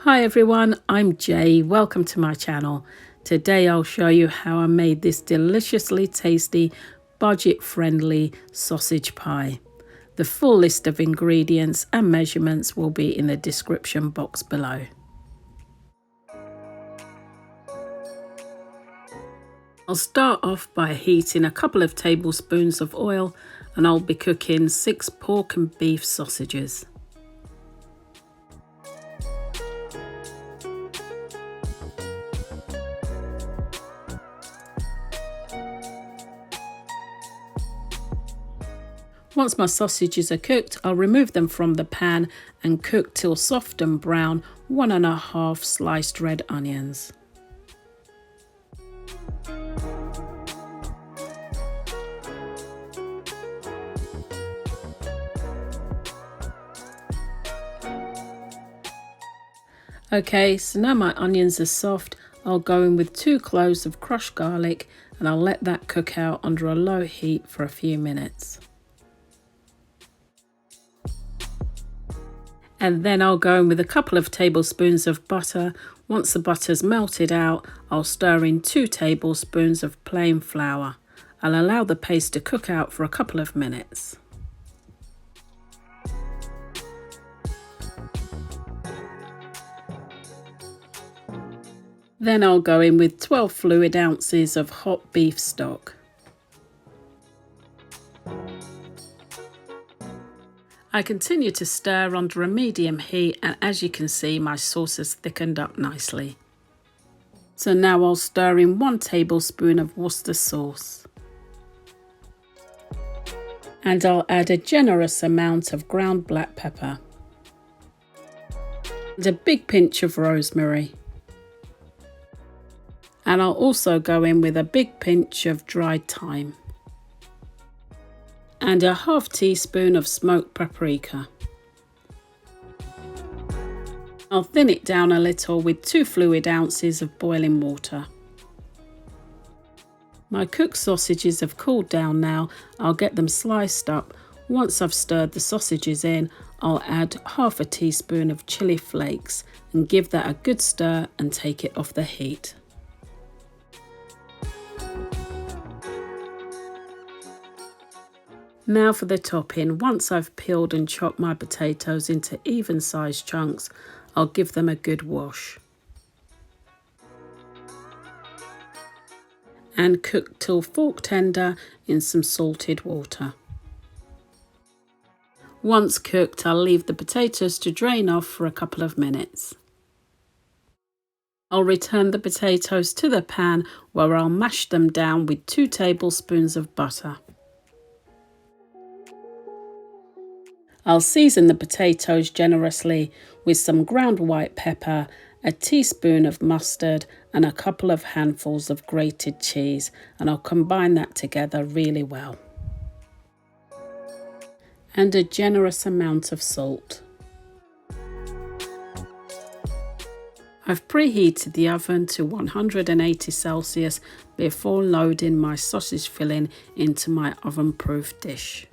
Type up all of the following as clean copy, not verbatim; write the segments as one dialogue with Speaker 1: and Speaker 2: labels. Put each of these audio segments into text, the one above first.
Speaker 1: Hi everyone, I'm Jay. Welcome to my channel. Today I'll show you how I made this deliciously tasty, budget-friendly sausage pie. The full list of ingredients and measurements will be in the description box below. I'll start off by heating a couple of tablespoons of oil, and I'll be cooking 6 pork and beef sausages. Once my sausages are cooked, I'll remove them from the pan and cook till soft and brown 1½ sliced red onions. Okay, so now my onions are soft, I'll go in with 2 cloves of crushed garlic and I'll let that cook out under a low heat for a few minutes. And then I'll go in with a couple of tablespoons of butter. Once the butter's melted out, I'll stir in 2 tablespoons of plain flour. I'll allow the paste to cook out for a couple of minutes. Then I'll go in with 12 fluid ounces of hot beef stock. I continue to stir under a medium heat, and as you can see, my sauce has thickened up nicely. So now I'll stir in 1 tablespoon of Worcester sauce. And I'll add a generous amount of ground black pepper. And a big pinch of rosemary. And I'll also go in with a big pinch of dried thyme. And a ½ teaspoon of smoked paprika. I'll thin it down a little with 2 fluid ounces of boiling water. My cooked sausages have cooled down now. I'll get them sliced up. Once I've stirred the sausages in, I'll add ½ teaspoon of chili flakes and give that a good stir and take it off the heat. Now for the topping. Once I've peeled and chopped my potatoes into even sized chunks, I'll give them a good wash. And cook till fork tender in some salted water. Once cooked, I'll leave the potatoes to drain off for a couple of minutes. I'll return the potatoes to the pan where I'll mash them down with 2 tablespoons of butter. I'll season the potatoes generously with some ground white pepper, a teaspoon of mustard and a couple of handfuls of grated cheese, and I'll combine that together really well. And a generous amount of salt. I've preheated the oven to 180 Celsius before loading my sausage filling into my oven-proof dish.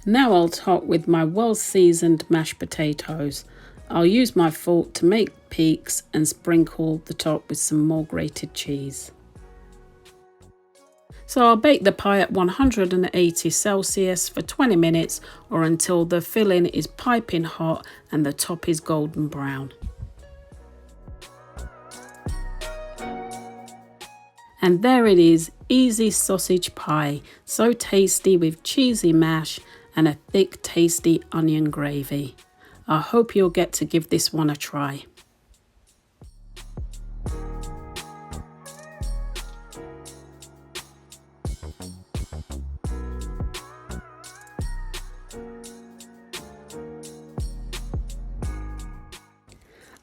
Speaker 1: Now I'll top with my well-seasoned mashed potatoes. I'll use my fork to make peaks and sprinkle the top with some more grated cheese. So I'll bake the pie at 180 Celsius for 20 minutes or until the filling is piping hot and the top is golden brown. And there it is, easy sausage pie, so tasty with cheesy mash and a thick tasty onion gravy. I hope you'll get to give this one a try.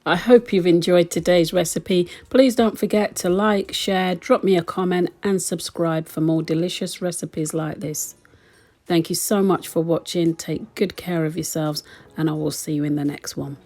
Speaker 1: I hope you've enjoyed today's recipe. Please don't forget to like, share, drop me a comment and subscribe for more delicious recipes like this. Thank you so much for watching. Take good care of yourselves and I will see you in the next one.